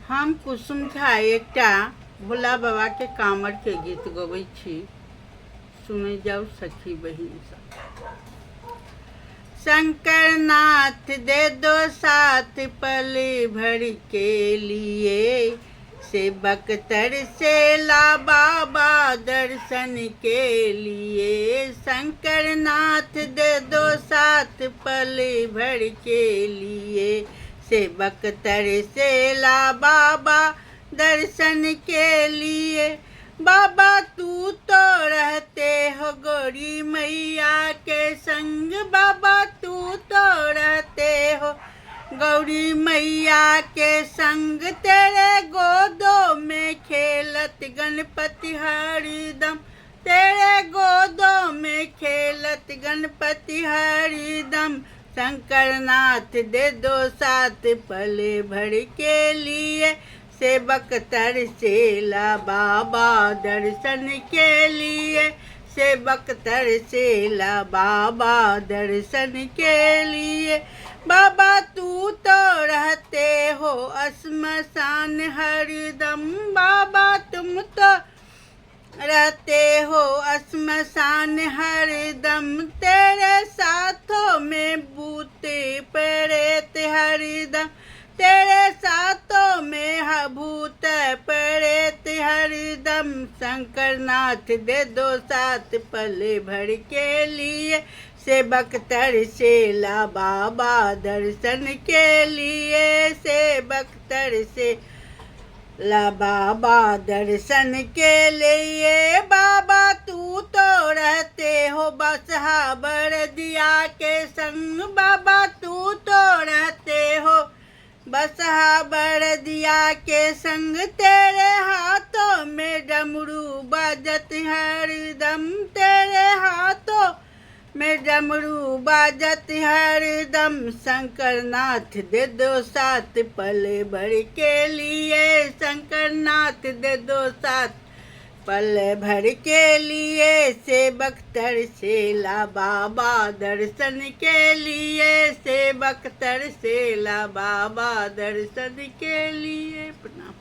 हम कुसुम झा एकटा भोला बाबा के कांवर के गीत गबै छी। सुनै जाओ सखी बहिन सब। शंकर नाथ दे दो साथ पल भर के लिए, सेवक तरसेला बाबा दर्शन के लिए। शंकर नाथ दे दो साथ पल भर के लिए, सेवक तरसेला बाबा दर्शन के लिए। बाबा तू तो रहते हो गौरी मैया के संग, बाबा तू तो रहते हो गौरी मैया के संग। तेरे गोदों में खेलत गणपति हरिदम, तेरे गोदों में खेलत गणपति हरिदम। शंकर नाथ दे दो साथ पल भर के लिए, सेवक तरसेला बाबा दर्शन के लिए। सेवक तरसेला बाबा दर्शन के लिए। बाबा तू तो रहते हो श्मशान हरदम, बाबा तुम तो रहते हो श्मशान हरदम। तेरे साथों में भूत प्रेत हरदम, तेरे साथों में भूत प्रेत हरदम। शंकर नाथ दे दो साथ पल भर के लिए, सेवक तरसेला बाबा दर्शन के लिए। सेवक तरसेला बाबा दर्शन के लिए। बाबा तू तो रहते हो बसहा बरदिया के संग, बाबा तू तो रहते हो बसहा बरदिया के संग। तेरे हाथों में डमरू बाजत हरदम, तेरे हाथों में डमरू बाजत हरदम। शंकर नाथ दे दो साथ पल भर के लिए, शंकर नाथ दे दो साथ पल भर के लिए। सेवक तरसेला बाबा दर्शन के लिए, सेवक तरसेला बाबा दर्शन के लिए। प्रणाम।